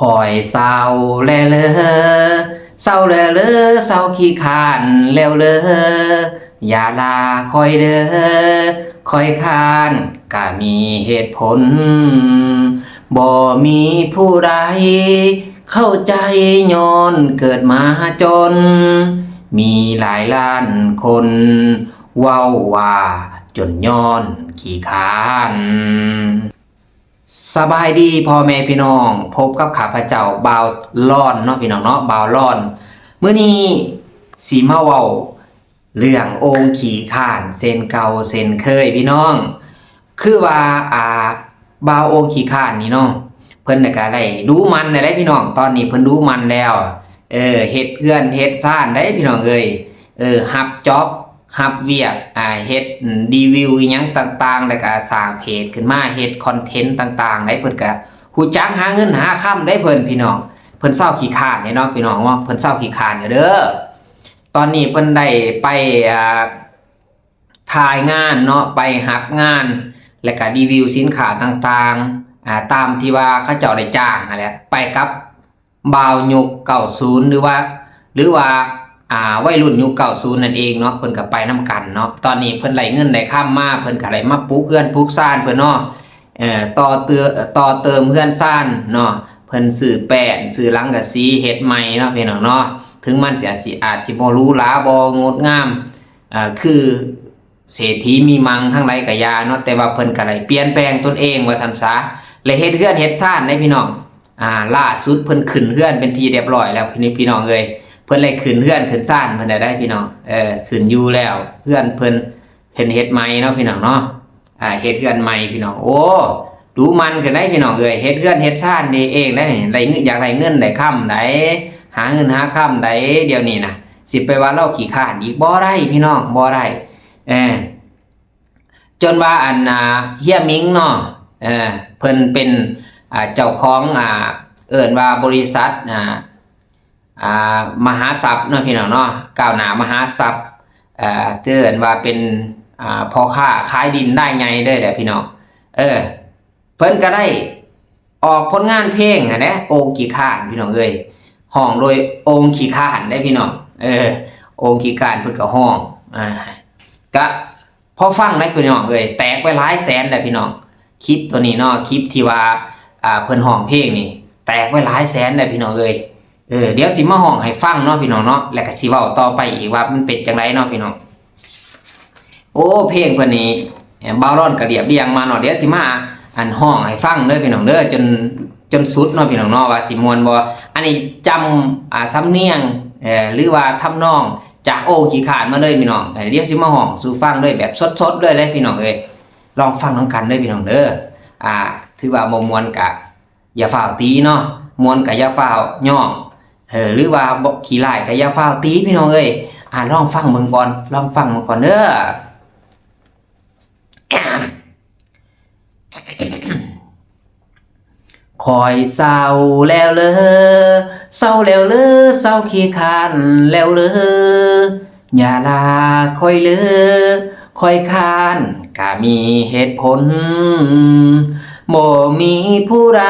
คอยเศร้าแลเลอเศร้าแลเลอเศร้าขี้คร้านแล้วเลออย่าลาคอยเด้อคอยคร้านก็มีเหตุผลบ่มีผู้ใดเข้าใจย้อนเกิดมาจนมีหลายล้านคนเว้าว่าจนย้อนขี้คร้านสบายดีพ่อแม่พี่น้องพบกับข้าพเจ้าบ่าวร้อนเนาะพี่น้องเนาะบ่าวร้อนมื้อนี้สิมาเว้าเรื่ององค์ขี้คร้านเส้นเก่าเส้นเคยพี่น้องคือว่าบ่าวองค์ขี้คร้านนี่เนาะเพิ่นน่ะก็ได้รู้มันได้พี่น้องตอนนี้เพิ่นรู้มันแล้วเฮ็ดเฮือนเฮ็ดซ่านได้พี่น้องเอ้ยรับจ็อบรับเวียกเฮ็ดรีวิวอิหยังต่างๆแล้วก็สร้างเพจขึ้นมาเฮ็ดคอนเทนต์ต่างๆได้เพิ่นก็ฮู้จักหาเงินหาค่ำได้เพิ่นพี่น้องเพิ่นเซาขี้คร้านเนาะพี่น้องว่าเพิ่นเซาขี้คร้านเด้อตอนนี้เพิ่นได้ไปถ่ายงานเนาะไปรับงานแล้วก็รีวิวสินค้าต่างๆตามที่ว่าเขาเจ้าได้จ้างนั่นแหละไปกับบ่าวยุค90หรือว่าวัยรุ่นยุค90นั่นเองเนาะเพิ่นก็ไปนํกันเนาะตอนนี้เพิ่นได้เงินได้ค่ามาเพิ่นก็ได้มาปลูกเรือนปลูกซ่านเพิ่นเนาะต่อเติมเรือนซ่านเนาะเพิ่นซื้อแป้นซื้อหลังกะสีเฮ็ดใหม่เนาะพี่น้องเนาะถึงมันสิอาจสิบ่หรูหราบ่งดงามคือเศรษฐีมีมังทั้งหลายก็ยาเนาะแต่ว่าเพิ่นก็ได้เปลี่ยนแปลงตนเองว่าซั่นซะและเฮ็ดเรือนเฮ็ดซ่านได้พี่น้องล่าสุดเพิ่นขึ้นเรือนเป็นที่เรียบร้อยแล้วพี่น้องเอ้ยเพิ่นเลยขึ้นเรือนขึ้นซ่านเพิ่นได้พี่น้องขึ้นอยู่แล้วเรือนเพิ่นเฮ็ดใหม่เนาะพี่น้องเนาะเฮ็ดเรือนใหม่พี่น้องโอ้ดูมันขึ้นได้พี่น้องเอ้ยเฮ็ดเรือนเฮ็ดซ่านนี่เองได้อยากได้เงินได้ค่ำได้หาเงินหาค่ำได้เดี๋ยวนี้นะสิไปว่าเราขี้คร้านอีกบ่ได้พี่น้องบ่ได้จนว่าเฮียมิงเนาะเพิ่นเป็นเจ้าของเอิ้นว่าบริษัทมหาทรัพย์เนาะพี่น้องเนาะก้าวหน้ามหาทรัพย์เอิ้นว่าเป็นพ่อค้าขายดินได้ไงเด้อแหละพี่น้องเพิ่นก็ได้ออกผลงานเพลงนะองค์ขี้คร้านพี่น้องเอ้ยห้องโดยองค์ขี้คร้านได้พี่น้ององค์ขี้คร้านเพิ่นก็ห้องก็พอฟังได้พี่น้องเอ้ยแตกไปหลายแสนแล้วพี่น้องคลิปตัวนี้เนาะคลิปที่ว่าเพิ่นห้องเพลงนี่แตกไปหลายแสนแล้วพี่น้องเอ้ยเดี๋ยวสิมาห้องให้ฟังเนาะพี่น้องเนาะแล้วก็สิเว้าต่อไปอีกว่ามันเป็นจังไดเนาะพี่น้องโอ้เพลงเพิ่นนี้บ่าวร้อนก็เรียบเรียงมาเนาะเดี๋ยวสิมาห้องให้ฟังเด้อพี่น้องเด้อจนสุดเนาะพี่น้องเนาะว่าสิม่วนบ่อันนี้จำสำเนียงหรือว่าทำนองจากโอขี้คร้านมาเลยพี่น้องเดี๋ยวสิมาห้องสู่ฟังด้วยแบบสดๆเลยพี่น้องเอ้ยลองฟังนำกันเด้อพี่น้องเด้อถือว่าบ่ม่วนก็อย่าฟ้าวตีเนาะม่วนก็อย่าฟ้าวย่องหรือว่าบ่ขี้ร้ายก็อย่าฟ้าวตีพี่น้องเอ้ยลองฟังเบิ่งก่อนเด้อคอยเศร้าแล้วเลยเศร้าแล้วเลยเศร้าขี้คร้านแล้วเลยอย่าลาคอยเลยคอยคร้านก็มีเหตุผลบ่มีผู้ใด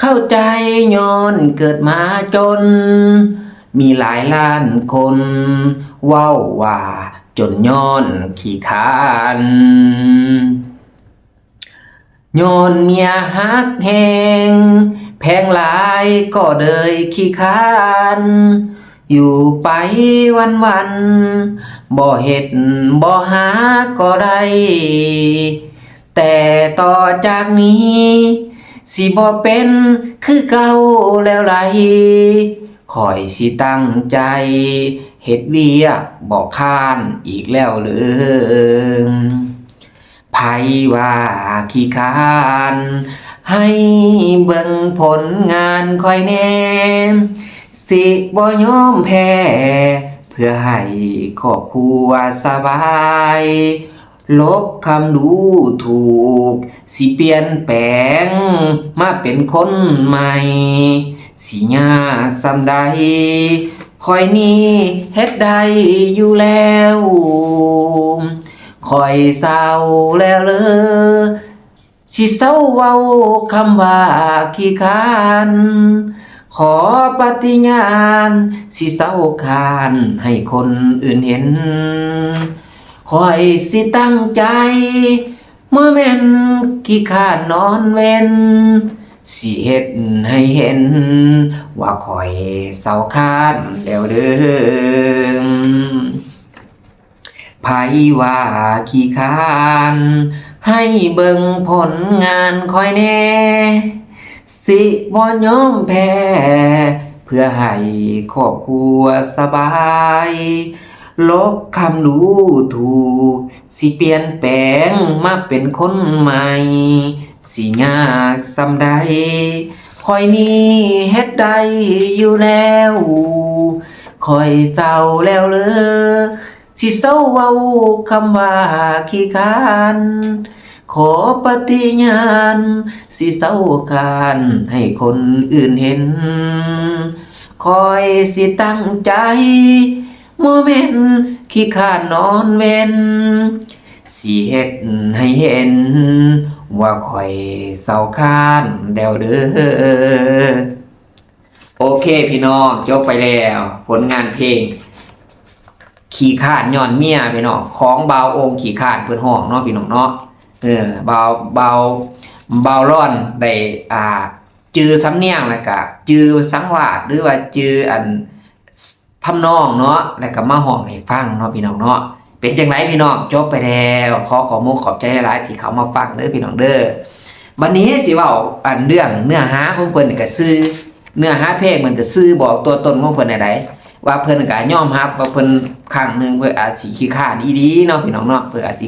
เข้าใจย้อนเกิดมาจนมีหลายล้านคนเว้าว่าจนย้อนขี้คร้านย้อนเมียฮักแหงแพงหลายก็เดยขี้คร้านอยู่ไปวันบ่เฮ็ดบ่หาก็ได้แต่ต่อจากนี้สิบ่เป็นคือเก่าแล้วไหลข้อยสิตั้งใจเฮ็ดเวียกบ่ค้านอีกแล้วหรือไผว่าขี้คร้านให้เบิ่งผลงานค่อยแน่สิบ่ยอมแพ้เพื่อให้ครอบครัวสบายลบคำดูถูกสิเปลี่ยนแปลงมาเป็นคนใหม่สิยากส่ำใดข้อยนี้เฮ็ดได้อยู่แล้วคอยเศร้าแล้วเลย สิเศร้าเว้าคำว่าขี้คร้านขอปฏิญาณสิเศร้าคร้านให้คนอื่นเห็นคอยสิตั้งใจเมื่อแม่นขี้คร้านนอนเว้นสิเฮ็ดให้เห็นว่าคอยเศร้าคร้านแล้วเด้อไผว่าขี้คร้านให้เบิ่งผลงานคอยแน่สิบ่ยอมแพ้เพื่อให้ครอบครัวสบายลบคำดูถูกสิเปลี่ยนแปลงมาเป็นคนใหม่สิยากส่ำใดคอยมีเฮ็ดได้อยู่แล้วคอยเศร้าแล้วเลยสิเศร้าเว้าคำว่าขี้คร้านขอปฏิญาณสิเศร้าคร้านให้คนอื่นเห็นคอยสิตั้งใจโมเมนต์ขี้คร้านนอนเว้นสิเฮ็ดให้เห็นว่าคอยเศร้าคร้านแล้วเด้อโอเคพี่น้องจบไปแล้วผลงานเพลงขี้คร้านย้อนเมียพี่น้องของบ่าวโองขี้คร้านเพิ่นฮ้องเนาะพี่น้องเนาะบ่าวร้อนได้จือสำเนียงแล้วก็จือสังวาสหรือว่าจืออันทำนองเนาะแล้วก็มาฮ้องให้ฟังเนาะพี่น้องเนาะเป็นจังไดพี่น้องจบไปแล้วขอมุกขอบใจหลายๆที่เขามาฟังเด้อพี่น้องเด้อบัดนี้สิเว้าอันเรื่องเนื้อหาของเพิ่นก็ซื่อเนื้อหาเพลงมันก็ซื่อบอกตัวตนของเพิ่นได้ว่าเพิ่นก็ยอมรับว่าเพิ่นครั้งนึงเพิ่นอาจสิขี้คร้านอีหลีเนาะพี่น้องเนาะเพิ่นอาจสิ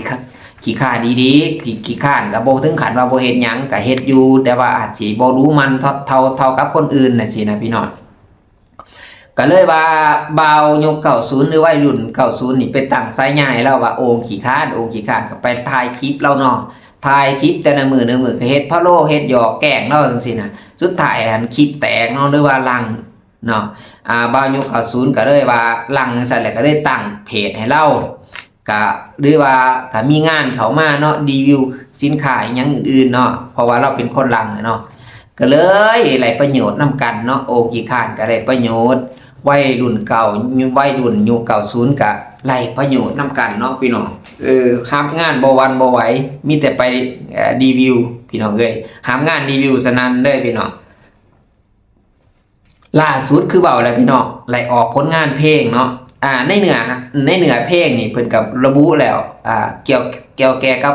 ขี้คร้านดีๆขี้คร้านก็บ่ถึงขั้นว่าบ่เฮ็ดหยังก็เฮ็ดอยู่แต่ว่าอาจสิบ่รู้มันเท่ากับคนอื่นน่ะสินะพี่น้องก็เลยว่าบ่าวยุค90หรือวัยรุ่น90นี่ไปตั้งสายใหญ่แล้วว่าโองขี้คร้านก็ไปถ่ายคลิปเราเนาะถ่ายคลิปแต่ละมื้อก็เฮ็ดพะโล้เฮ็ดหยอกแกล้งเราจังซี่นะสุดท้ายอันคลิปแตกเนาะหรือว่าลังเนาะบ่าวยุค90ก็เลยว่าลังจังซั่นแหละก็เลยตั้งเพจให้เราก็หรือว่าถ้ามีงานเข้ามาเนาะรีวิวสินค้าอีหยังอื่นๆเนาะเพราะว่าเราเป็นคนลังเนาะก็เลยได้ประโยชน์นำกันเนาะโอขี้คร้านก็ได้ประโยชน์วัยรุ่นเก่าวัยรุ่นยุค90ก็ไล่ประโยชน์นำกันเนาะพี่น้องรับงานบ่วันบ่ไหวมีแต่ไปรีวิวพี่น้องเอ้ยรับงานรีวิวสนั่นเด้อพี่น้องล่าสุดคือเว้าแล้วพี่น้องไล่ออกผลงานเพลงเนาะในเนื้อเพลงนี่เพิ่นก็ระบุแล้วเกี่ยวแก่กับ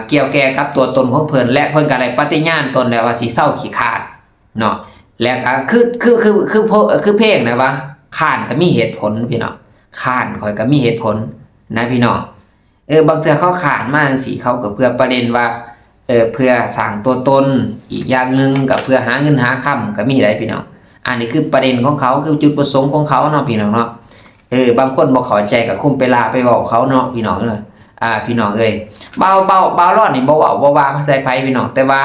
เกี่ยวแก่กับตัวตนของเพิ่นและเพิ่นก็ได้ปฏิญาณตนแล้วว่าสิเศร้าขี้คร้านเนาะแล้วก็คือเพลงนะว่าคร้านก็มีเหตุผลพี่น้องคร้านข่อยก็มีเหตุผลนะพี่น้องบางเทื่อเขาคร้านมาจังซี่เขาก็เพื่อประเด็นว่าเพื่อสร้างตัวตนอีกอย่างนึงก็เพื่อหาเงินหาค่ำก็มีได้พี่น้องอันนี้คือประเด็นของเขาคือจุดประสงค์ของเขาเนาะพี่น้องเนาะบางคนบ่เข้าใจก็คุมไปลาไปเว้าเขาเนาะพี่น้องเลยพี่น้องเอ้ยเบาร้อนนี่บ่เว้าบ่ว่าเข้าใจไผพี่น้องแต่ว่า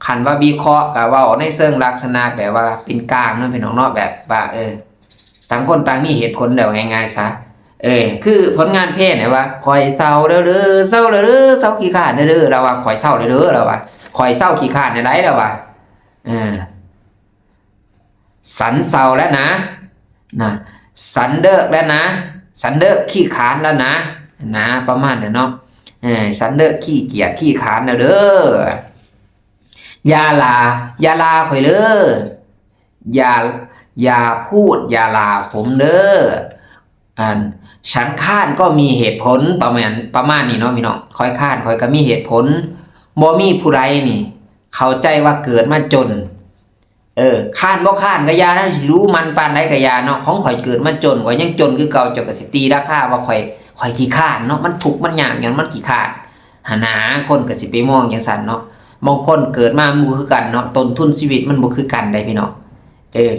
คันว่าวิเคราะห์ก็เว้าในเชิงลักษณะแบบว่าเป็นกลางเนาะพี่น้องเนาะแบบว่าต่างคนต่างมีเหตุผลแล้วง่ายๆซะคือผลงานเพลงเนี่ยว่าข่อยเศร้าเด้อเศร้าเด้อเศร้าขี้คร้านเด้อเราว่าข่อยเศร้าเด้อเราว่าข่อยเศร้าขี้คร้านได้แล้วว่าสันเศร้าแล้วนะสันเลิกแล้วนะสันเลิกขี้คร้านแล้วนะประมาณนั้นเนาะสันเลิกขี้เกียจขี้คร้านแล้วเด้อย่าลาข่อยเด้ออย่าพูดอย่าลาผมเด้อฉันค้านก็มีเหตุผลประมาณนี้เนาะพี่น้องค่อยค้านค่อยก็มีเหตุผลบ่มีผู้ใดนี่เข้าใจว่าเกิดมาจนค้านบ่ค้านก็ยานะสิรู้มันปานใดก็ยาเนาะของข่อยเกิดมาจนข่อยยังจนคือเก่าเจ้าก็สิตีราคาว่าข่อยขี้คร้านเนาะมันทุกข์มันยากหยังมันขี้คร้านหาคนก็สิไปมองจังซั่นเนาะบางคนเกิดมาบ่คือกันเนาะต้นทุนชีวิตมันบ่คือกันได้พี่น้อง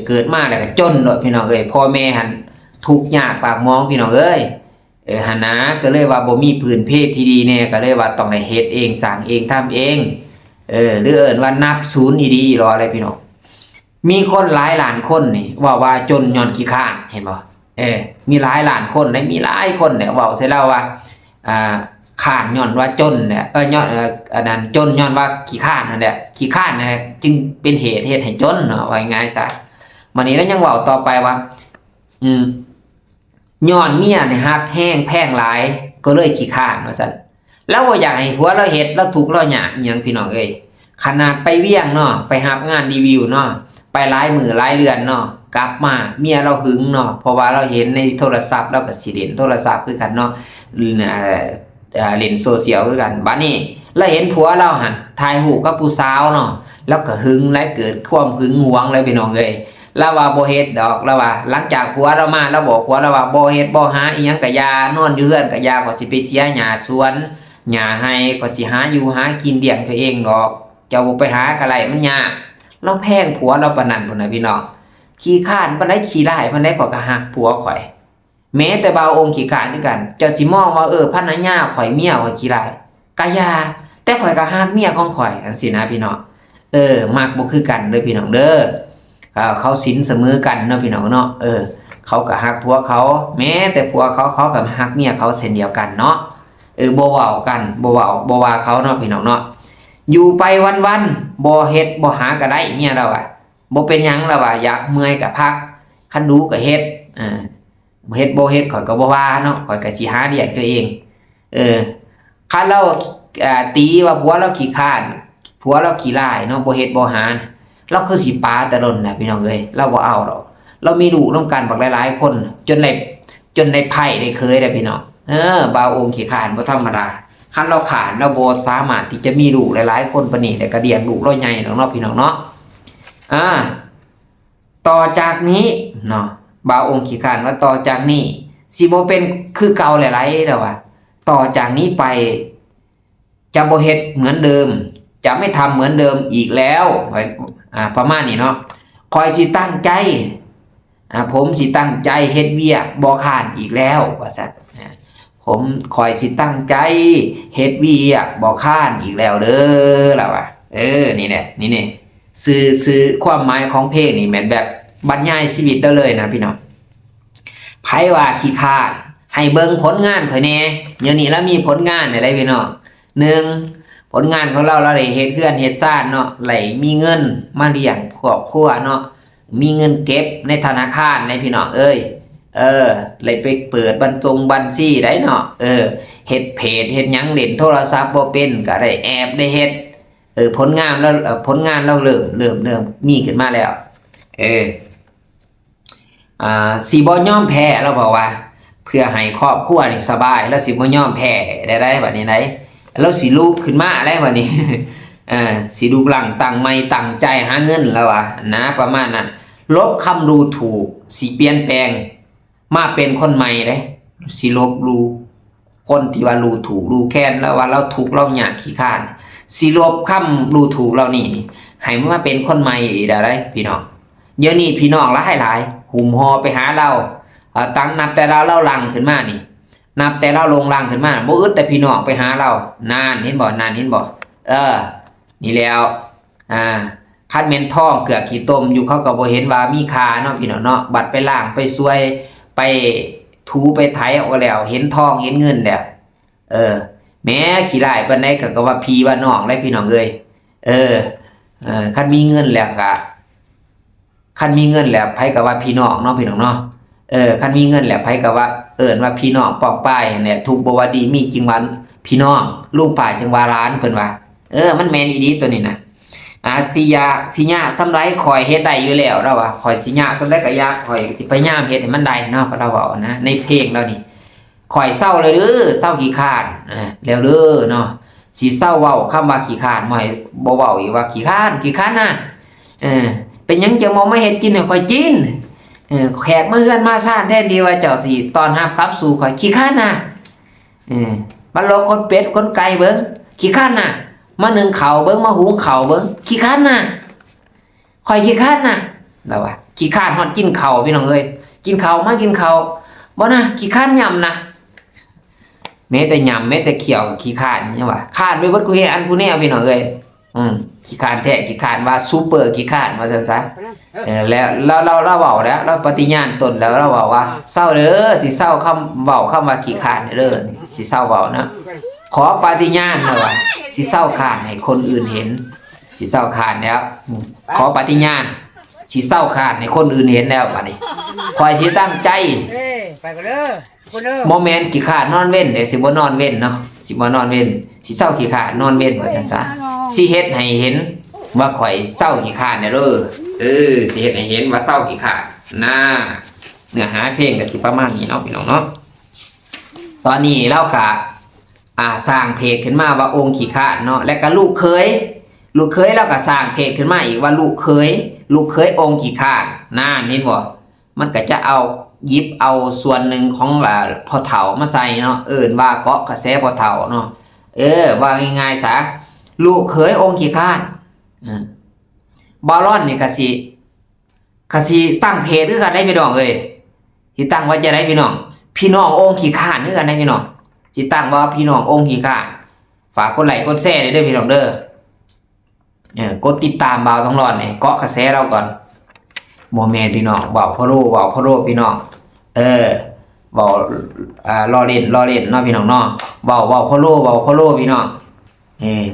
เกิดมาแล้วก็จนโดดพี่น้องพ่อแม่หันทุกข์ยากปากมองพี่น้องหาก็เลยว่าบ่มีพื้นเพที่ดีแน่ก็เลยว่าต้องได้เฮ็ดเองสร้างเองทำเองหรือว่านับศูนย์อีดีรออะไรพี่น้องมีคนหลายล้านคนนี่ว่าจนย้อนขี้คร้านเห็นบ่มีหลายล้านคนได้มีหลายคนเนี่ยเว้าใส่เราว่า ข้านย้อนว่าจนเนี่ยย้อนอันนั้นจนย้อนว่าขี้ข้านนั่นแหละขี้ข้านนั่นแหละจึงเป็นเหตุให้จนเนาะว่าง่ายซะวันนี้แล้วยังเว้าต่อไปว่าย้อนเมียเนี่ยฮักแห้งแพงหลายก็เลยขี้ข้านว่าซั่นแล้วบ่อยากให้ผัวเราเฮ็ดเราทุกข์เรายากอีหยังพี่น้องเอ้ยขนาดไปเวียงเนาะไปรับงานรีวิวเนาะไปหลายมื้อหลายเดือนเนาะกลับมาเมียเราหึงเนาะเพราะว่าเราเห็นในโทรศัพท์เราก็สิเล่นโทรศัพท์คือกันเนาะเล่นโซเชียลคือกันบัดนี้เราเห็นผัวเราหั่นถ่ายรูปกับผู้สาวเนาะแล้วก็หึงและเกิดความหึงหวงเลยพี่น้องเอ้ยแล้วว่าบ่เฮ็ดดอกแล้วว่าหลังจากผัวเรามาเราบอกผัวเราว่าบ่เฮ็ดบ่หาอีหยังก็อย่านอนอยู่เฮือนก็อย่าก็สิไปเสียหญ้าสวนหญ้าให้ก็สิหาอยู่หากินเลี้ยงตัวเองดอกเจ้าบ่ไปหาก็ไรมันยากเราแพงผัวเราปานนั้นพุ่นน่ะพี่น้องขี้คร้านปานใดขี้ร้ายปานใดก็ฮักผัวข่อยแม้แต่บ่าวองค์ขี้คร้านคือกันเจ้าสิมองว่าภรรยาข่อยเมียข่อยขี้ร้ายก็อย่าแต่ข่อยก็ฮักเมียของข่อยจังซี่นะพี่น้องมักบ่คือกันเด้อพี่น้องเด้อเขาศีลเสมอกันเนาะพี่น้องเนาะเขาก็ฮักผัวเขาแม้แต่ผัวเขาก็ฮักเมียเขาเช่นเดียวกันเนาะบ่เว้ากันบ่เว้าบ่ว่าเขาเนาะพี่น้องเนาะอยู่ไปวันๆบ่เฮ็ดบ่หาก็ได้เมียเราอ่ะบ่เป็นหยังแล้วว่าอยากเมื่อยก็พักคันดูก็เฮ็ดเฮ็ดบ่เฮ็ดข่อยก็บ่ว่าเนาะข่อยก็สิหาเลี้ยงตัวเองคันเราตีว่าผัวเราขี้คร้านผัวเราขี้ร้ายเนาะบ่เฮ็ดบ่หาเราคือสิปาแต่ล้นน่ะพี่น้องเอ้ยเราบ่เอาดอกเรามีลูกนำกันบักหลายๆคนจนได้ไผได้เคยได้พี่น้องบ่าวองค์ขี้คร้านบ่ธรรมดาคันเราขานเราบ่สามารถที่จะมีลูกหลายๆคนปานนี้แล้วก็เลี้ยงลูกเราใหญ่ดอกเนาะพี่น้องเนาะต่อจากนี้เนาะบ่าวองค์ขี้คร้านว่าต่อจากนี้สิบ่เป็นคือเก่าหลายๆแล้วว่าต่อจากนี้ไปจะบ่เฮ็ดเหมือนเดิมจะไม่ทำเหมือนเดิมอีกแล้วประมาณนี้เนาะคอยสิตั้งใจผมสิตั้งใจเฮ็ดเวียกบ่ค้านอีกแล้วว่าซั่นผมคอยสิตั้งใจเฮ็ดเวียกบ่ค้านอีกแล้วเด้อล่ะว่านี่แหละนี่ซื้อความหมายของเพลงนี่แม่นแบบบรรยายชีวิตได้เลยนะพี่น้องไผว่าขี้คร้านให้เบิ่งผลงานข่อยแน่เดี๋ยวนี้เรามีผลงานได้พี่น้อง1ผลงานของเราได้เฮ็ดเฮือนเฮ็ดซ่านเนาะไหลมีเงินมาเลี้ยงครอบครัวเนาะมีเงินเก็บในธนาคารในพี่น้องเลยไปเปิดบัญชีได้เนาะเฮ็ดเพจเฮ็ดหยังเล่นโทรศัพท์บ่เป็นก็ได้แอบได้เฮ็ดผลงานเราเริ่มมีขึ้นมาแล้วสิบ่ยอมแพ้เราบอกว่าเพื่อให้ครอบครัวนี่สบายแล้วสิบ่ยอมแพ้ได้บัดนี้ได้แล้วสิลุกขึ้นมาได้บัดนี้สิลุกหลังตั้งใหม่ตั้งใจหาเงินแล้วว่านะประมาณนั้นลบคำดูถูกสิเปลี่ยนแปลงมาเป็นคนใหม่เด้สิลบดูคนที่ว่ารู้ถูกรู้แค้นแล้วว่าเราทุกข์เรายากขี้คร้านสิลบคำรู้ถูกเรานี่ให้มันมาเป็นคนใหม่อีกได้พี่น้องเดี๋ยวนี้พี่น้องหลายหุ่มฮอไปหาเราตั้งนับแต่เราลังขึ้นมานี่นับแต่เราลงลังขึ้นมาบ่อึดแต่พี่น้องไปหาเรานานเห็นบ่นี่แล้วคันแม่นทองเกลือขี้ต้มอยู่เขาก็บ่เห็นว่ามีค่าเนาะพี่น้องเนาะบัดไปล้างไปซวยไปถูไปไถออกแล้วเห็นทองเห็นเงินแล้วแม้ขี้ร้ายปานใดก็ว่าพี่ว่าน้องได้พี่น้องเอ้ยคันมีเงินแล้วก็คันมีเงินแล้วไผก็ว่าพี่น้องเนาะพี่น้องเนาะคันมีเงินแล้วไผก็ว่าเอิ้นว่าพี่น้องปอกป้ายเนี่ยทุกบ่ว่าดีมีจริงวันพี่น้องลูกป่าจังว่าร้านเพิ่นว่ามันแม่นอีหลีตัวนี้นะสิยาสำไรข่อยเฮ็ดได้อยู่แล้วเราว่าข่อยสิยาสำไรก็ยากข่อยสิพยายามเฮ็ดให้มันได้เนาะเราเว้านะในเพลงเรานี่ข่อยเศร้าเลยเด้อเศร้าขี้คร้านแล้วเด้อเนาะสิเศร้าเว้าคำว่าขี้คร้านบ่ให้บ่เว้าอีกว่าขี้คร้านนะเป็นหยังจะมองไม่เฮ็ดกินให้ข่อยกินแขกมาเฮือนมาซ่านแท้ดีว่าเจ้าสิต้อนรับกลับสู่ข่อยขี้คร้านนะมันโลคนเป็ดคนไก่เบิ่งขี้คร้านนะมานึ่งข้าวเบิ่งมาหุงข้าวเบิ่งขี้คร้านนะข่อยขี้คร้านนะแล้วว่าขี้คร้านฮอดกินข้าวพี่น้องเอ้ยกินข้าวมากินข้าวบ่นะขี้คร้านยำนะแม้แต่ยำแม้แต่เขียวขี้คร้านยังว่าคร้านไปเบิดกูเฮ็ดอันกูแนวพี่น้องเอ้ยขี้คร้านแท้ขี้คร้านว่าซูเปอร์ขี้คร้านว่าซั่นซะแล้วเราเว้าแล้วเราปฏิญาณตนแล้วเราเว้าว่าเศร้าเด้อสิเศร้าคำเว้าคำว่าขี้คร้านเด้อสิเศร้าเว้านะ ขอปฏิญาณเลยว่าสิเศร้าขาดให้คนอื่นเห็นสิเศร้าขาดแล้วขอปฏิญาณสิเศร้าขาดให้คนอื่นเห็นแล้วบัดนี้คอยสิตั้งใจไปกันเด้อคนเด้อโมเมนต์ขี้ขาดนอนเว้นเดี๋ยวสิบ่นอนเว้นเนาะสิบ่นอนเว้นสิเศร้าขี้ขาดนอนเว้นว่าซั่นซะสิเฮ็ดให้เห็นว่าข่อยเศร้าขี้ขาดเนี่ยเด้อสิเฮ็ดให้เห็นว่าเศร้าขี้ขาดนะเนื้อหาเพลงก็สิประมาณนี้เนาะพี่น้องเนาะตอนนี้เราก็สร้างเพจขึ้นมาว่าองค์ขี้ขาดเนาะและก็ลูกเคยเราก็สร้างเพจขึ้นมาอีกว่าลูกเคยองค์ขี้ขาดน่าเห็นบ่มันก็จะเอาหยิบเอาส่วนหนึ่งของพ่อเฒ่ามาใส่เนาะว่าเกาะกระแสพ่อเฒ่าเนาะว่าง่ายๆซะลูกเคยองค์ขี้ขาดบอลอนนี่ก็สิตั้งเพจคือกันได้พี่น้องเอ้ยสิตั้งว่าจะได้พี่น้ององค์ขี้ขาดคือกันได้พี่น้องสิตั้งว่าพี่น้ององค์ขี้ขาดฝากกดไลค์กดแชร์ด้วยพี่น้องเด้อกดติดตามบ่าวท้องร้อนนี่เกาะกระแสเราก่อนโมเมนต์พี่น้องเว้าพ่อโลพี่น้องเว้ารอเล่นเนาะพี่น้องเนาะเว้าพ่อโลพี่น้อง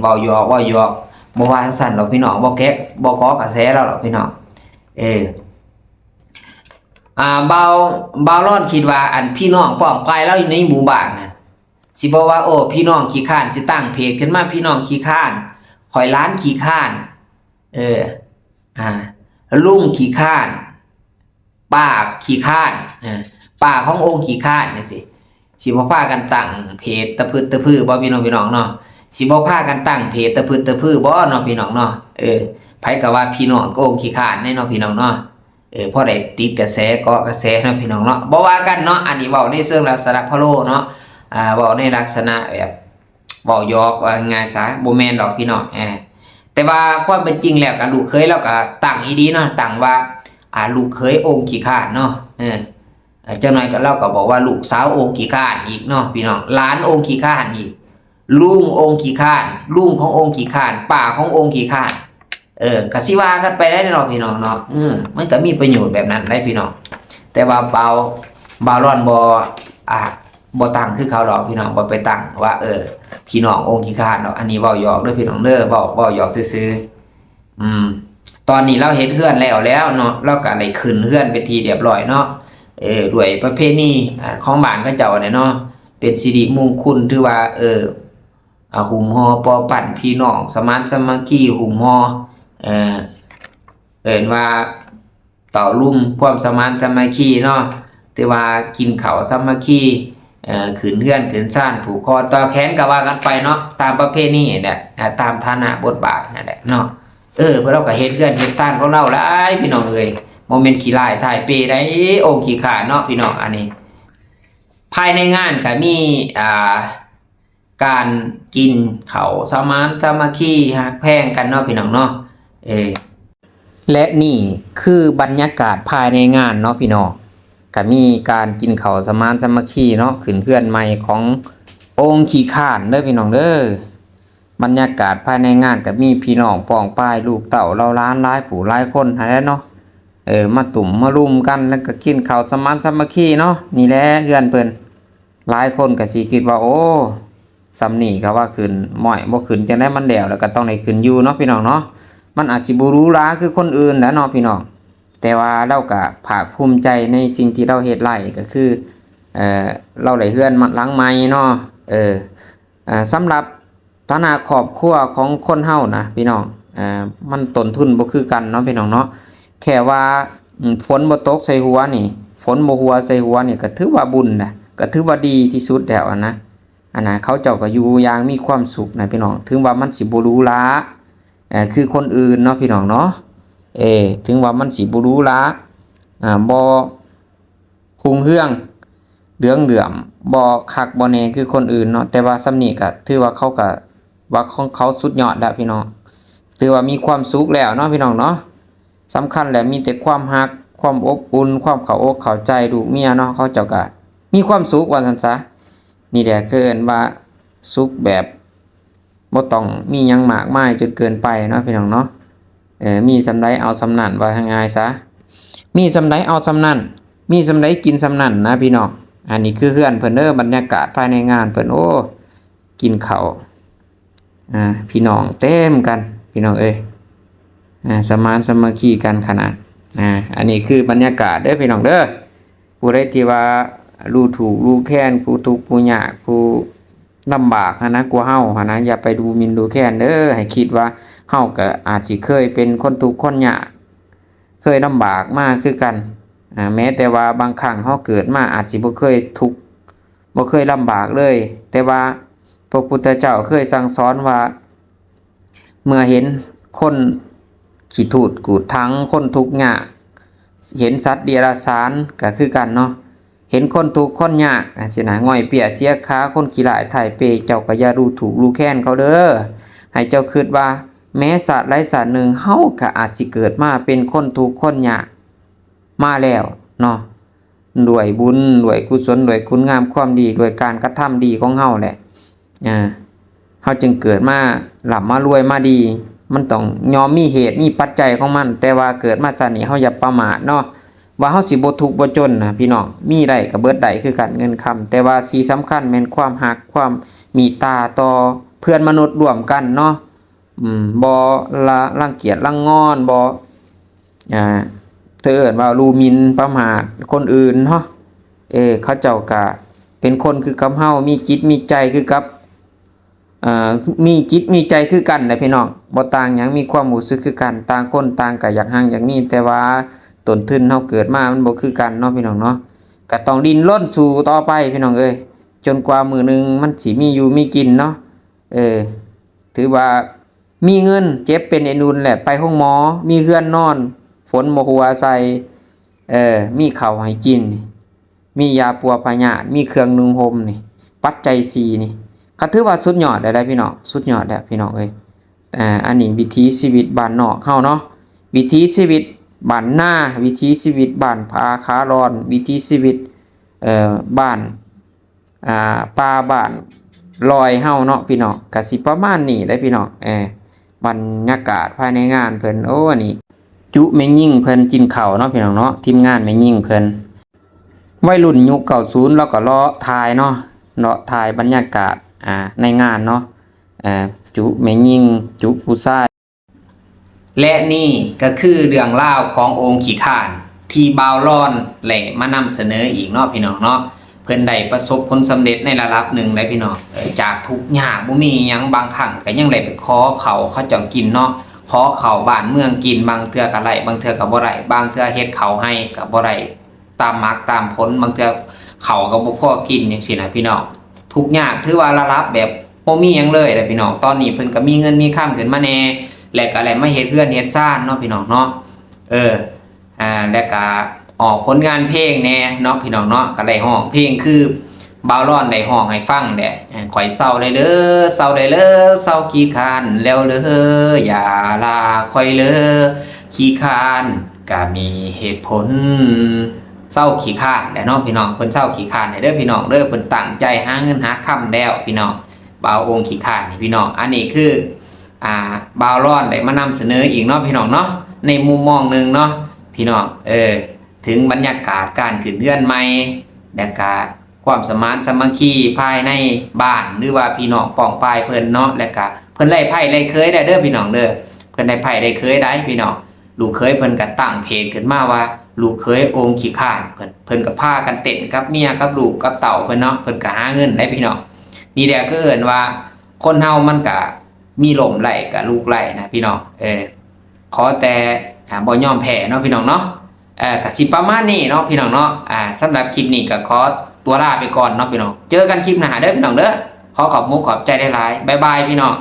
เว้าหยอกบ่ว่าสั่นหรอกพี่น้องบ่เกาะกระแสเราหรอกพี่น้องบ่าวร้อนคิดว่าอันพี่น้องป้องไปแล้วอยู่ในหมู่บ้านน่ะสิบอกว่าโอ้พี่น้องขี้ข้านสิตั้งเพจขึ้นมาพี่น้องขี้ข้านข่อยล้านขี้ข้านลุงขี้ข้านป้าขี้ข้านป้าขององค์ขี้ข้านนี่สิบ่พากันตั้งเพจตะพึดตะพือบ่พี่น้องเนาะสิบ่พากันตั้งเพจตะพึดตะพือบ่เนาะพี่น้องเนาะไผก็ว่าพี่น้องก็องค์ขี้ข้านแน่เนาะพี่น้องเนาะพอได้ติดกระแสเกาะกระแสเนาะพี่น้องเนาะบ่ว่ากันเนาะอันนี้เว้าในเชิงลักษณะพะโลเนาะเว้าในลักษณะแบบเว้าหยอกว่าง่ายซะบ่แม่นดอกพี่น้องแต่ว่าความเป็นจริงแล้วก็ลูกเคยแล้วก็ตั้งอีดีเนาะตั้งว่าลูกเคยองค์ขี้ข้านเนาะเจ้าหน่อยก็เราก็บอกว่าลูกสาวองค์ขี้ข้านอีกเนาะพี่น้องหลานองค์ขี้ข้านอีกลุงองค์ขี้ข้านลุงขององค์ขี้ข้านป้าขององค์ขี้ข้านก็สิว่ากันไปได้เนาะพี่น้องเนาะมันก็มีประโยชน์แบบนั้นได้พี่น้องแต่ว่าเบาร้อนบ่ตั้งคือเขาดอกพี่น้องบ่ไปตั้งว่าพี่น้ององค์ขี้ข้านเนาะอันนี้เว้าหยอกเด้อพี่น้องเด้อเว้าหยอกซื่อๆตอนนี้เราเฮ็ดเฮือนแล้วเนาะเราก็ได้ขึ้นเฮือนเป็นที่เรียบร้อยเนาะด้วยประเพณีของบ้านเขาเจ้าเนี่ยเนาะเป็นสิริมงคลถือว่าหุ่มห่อปอปั่นพี่น้องสมานสามัคคีหุ่มห่อว่าต่อลุ่มความสมานสามัคคีเนาะแต่ว่ากินข้าวสามัคคีขืนเฮือนขืนซ่านผูกคอต่อแขนก็ว่ากันไปเนาะตามประเพณีเนี่ยตามฐานะบทบาทนั่นแหละเนาะเพื่อเราก็เฮ็ดเฮือนเฮ็ดต้านของเราหลายพี่น้องเอ้ยโมเมนต์ขี้ร้ายถ่ายเปได้องค์ขี้ข้าเนาะพี่น้องอันนี้ภายในงานก็มีการกินข้าวสมานสามัคคีฮักแพงกันเนาะพี่น้องเนาะและนี่คือบรรยากาศภายในงานเนาะพี่น้องก็มีการกินข้าวสมานสามัคคีเนาะขึ้นเพื่อนใหม่ขององค์ขี้ข้านเด้อพี่น้องเด้อบรรยากาศภายในงานก็มีพี่น้องป้องป้ายลูกเต่าเราล้านหลายผู้หลายคนนั่นแหละเนาะมาตุ่มมารุมกันแล้วก็กินข้าวสมานสามัคคีเนาะนี่แหละเฮือนเพิ่นหลายคนก็สิคิดว่าโอ้สำนี่ก็ว่าขึ้นม้อยบ่ขึ้นจังได๋มันแล้วก็ต้องได้ขึ้นอยู่เนาะพี่น้องเนาะมันอาจสิบ่หรูหราคือคนอื่นแหละเนาะพี่น้องแต่ว่าเราก็ภาคภูมิใจในสิ่งที่เราเฮ็ดไร่ก็คือเราได้เฮือนหลังใหม่เนาะสำหรับฐานะครอบครัวของคนเฮานะพี่น้องมันต้นทุนบ่คือกันเนาะพี่น้องเนาะแค่ว่าฝนบ่ตกใส่หัวนี่ฝนบ่หัวใส่หัวนี่ก็ถือว่าบุญนะก็ถือว่าดีที่สุดแล้วนะเขาเจ้าก็อยู่อย่างมีความสุขนะพี่น้องถึงว่ามันสิบ่หรูหราคือคนอื่นเนาะพี่น้องเนาะถึงว่ามันสิบ่หรูหราบ่หุ่งเฮืองเหลื่อมบ่คักบ่แน่คือคนอื่นเนาะแต่ว่าซำนี้ก็ถือว่าเขาก็ว่าของเขาสุดยอดแล้วพี่น้องถือว่ามีความสุขแล้วเนาะพี่น้องเนาะสำคัญแหละมีแต่ความรักความอบอุ่นความเข้าอกเข้าใจลูกเมียเนาะเขาเจ้าก็มีความสุขว่าซั่นซะนี่แหละคือเอิ้นว่าสุขแบบบ่ต้องมีหยังมากมายจนเกินไปเนาะพี่น้องเนาะมีสำใดเอาสำนั่นว่าง่ายๆซะมีสำใดเอาสำนั่นมีสำใดกินสำนั่นนะพี่น้องอันนี้คือเฮือนเพิ่นเด้อบรรยากาศภายในงานเพิ่นโอ้ กินข้าวพี่น้องเต็มกันพี่น้องเอ้ยสมานสามัคคีกันขนาดอันนี้คือบรรยากาศเด้อพี่น้องเด้อผู้ใดที่ว่ารู้ถูกรู้แค้นผู้ทุกข์ผู้ยากผู้ลำบากนะกลัวเฮานะอย่าไปดูหมิ่นดูแค้นเด้อให้คิดว่าเฮาก็อาจสิเคยเป็นคนทุกข์คนยากเคยลำบากมากคือกันแม้แต่ว่าบางครั้งเฮาเกิดมาอาจสิบ่เคยทุกข์บ่เคยลำบากเลยแต่ว่าพระพุทธเจ้าเคยสั่งสอนว่าเมื่อเห็นคนขี้ทูดกูดทั้งคนทุกข์ยากเห็นสัตว์เดรัจฉานก็คือกันเนาะเห็นคนทุกข์คนยากสินะง่อยเปียเสียขาคนขี้หลายถ่ายเปเจ้าก็อย่ารู้ถูกรู้แค้นเขาเด้อให้เจ้าคิดว่าแม้สัตว์หลายสัตว์หนึ่งเฮาก็อาจสิเกิดมาเป็นคนทุกข์คนยากมาแล้วเนาะด้วยบุญด้วยกุศลด้วยคุณงามความดีด้วยการกระทำดีของเฮาแหละเฮาจึงเกิดมาหลับมารวยมาดีมันต้องยอมมีเหตุมีปัจจัยของมันแต่ว่าเกิดมาซั่นนี่เฮาอย่าประมาทเนาะว่าเฮาสิบ่ทุกข์บ่จนนะพี่น้องมีได้ก็เบิดได้คือกันเงินคำแต่ว่าสิ่งสำคัญแม่นความรักความมีตาต่อเพื่อนมนุษย์ร่วมกันเนาะบ่ละรังเกียจรังงอนบ่เอิ้นว่ารู้หมิ่นประมาทคนอื่นเนาะเขาเจ้าก็เป็นคนคือกับเฮามีจิตมีใจคือกับมีจิตมีใจคือกันนะพี่น้องบ่ต่างหยังมีความรู้สึกคือกันต่างคนต่างก็อยากหักอยากมีแต่ว่าต้นทุนเฮาเกิดมามันบ่คือกันเนาะพี่น้องเนาะก็ต้องดิ้นรนสู้ต่อไปพี่น้องเอ้ยจนกว่ามื้อนึงมันสิมีอยู่มีกินเนาะถือว่ามีเงินเจ็บเป็นไอ้นุ่นแหละไปห้องหมอมีเฮือนนอนฝนบ่หัวใส่มีข้าวให้กินมียาปัวพยาธิมีเครื่องนุ่งห่มนี่ปัจจัย4นี่ก็ถือว่าสุดยอดได้พี่น้องสุดยอดแล้วพี่น้องเอ้ยอันนี้วิถีชีวิตบ้านนอกเฮาเนาะวิถีชีวิตบ้านหน้าวิถีชีวิตบ้านผาขาร้อนวิถีชีวิตบ้านป่าบ้านลอยเฮาเนาะพี่น้องก็สิประมาณนี้ได้พี่น้องบรรยากาศภายในงานเพิ่นโอ้อันนี้จุแม่ยิ่งเพิ่นกินข้าวเนาะพี่น้องเนาะทีมงานแม่ยิ่งเพิ่นวัยรุ่นยุค90แล้วก็รอถ่ายเนาะถ่ายบรรยากาศในงานเนาะจุแม่ยิ่งจุผู้ชายและนี่ก็คือเรื่องราวขององค์ขี้ข้านที่บ่าวร้อนแหละมานำเสนออีกเนาะพี่น้องเนาะเพิ่นได้ประสบผลสำเร็จในระดับหนึ่งเลยพี่น้องจากทุกข์ยากบ่มีหยังบางครั้งก็ยังได้ไปขอเขาเจ้ากินเนาะขอเขาบ้านเมืองกินบางเทื่อก็ได้บางเทื่อก็บ่ได้บางเทื่อเฮ็ดเขาให้ก็บ่ได้ตามมักตามผลบางเทื่อเขาก็บ่พอกินจังซี่นะพี่น้องทุกข์ยากถือว่าระดับแบบบ่มีหยังเลยพี่น้องตอนนี้เพิ่นก็มีเงินมีค่ำขึ้นมาแน่และก็อะไรมาเฮ็ดเฮือนเฮ็ดซ่านเนาะพี่น้องเนาะแล้วก็ออกผลงานเพลงแน่เนาะพี่น้องเนาะก็ได้ร้องเพลงคือบ่าวร้อนได้ร้องให้ฟังแหละข่อยเศร้าได้เด้อเศร้าได้เด้อเศร้าขี้คร้านแล้วเด้ออย่าลาข่อยเด้อขี้คร้านก็มีเหตุผลเศร้าขี้คร้านแหละเนาะพี่น้องเพิ่นเศร้าขี้คร้านเด้อพี่น้องเด้อเพิ่นตั้งใจหาเงินหาค่ำแล้วพี่น้องบ่าวองค์ขี้คร้านนี่พี่น้องอันนี้คือบ่าวร้อนได้มานำเสนออีกเนาะพี่น้องเนาะในมุมมองนึงเนาะพี่น้องถึงบรรยากาศการขึ้นเรือนใหม่และก็ความสมานสามัคคีภายในบ้านหรือว่าพี่น้องป้องปายเพิ่นเนาะและก็เพิ่นไล่ไผ่ไล่เคยได้เด้อพี่น้องเด้อเพิ่นได้ไผ่ได้เคยได้พี่น้องลูกเคยเพิ่นก็ตั้งเพจขึ้นมาว่าลูกเคยองค์ขี้ข้านเพิ่นก็พากันเต้นกับเมียกับลูกกับเต่าเพิ่นเนาะเพิ่นก็หาเงินได้พี่น้องนี่แหละคือเอิ้นว่าคนเฮามันก็มีลมไหลกับลูกไหลนะพี่น้องขอแต่บ่ยอมแพ้เนาะพี่น้องเนาะก็สิประมาณนี้เนาะพี่น้องเนาะสำหรับคลิปนี้ก็ขอตัวลาไปก่อนเนาะพี่น้องเจอกันคลิปหน้าเด้อพี่น้องเด้อขอขอบมุกขอบใจหลายๆบ๊ายบายพี่น้อง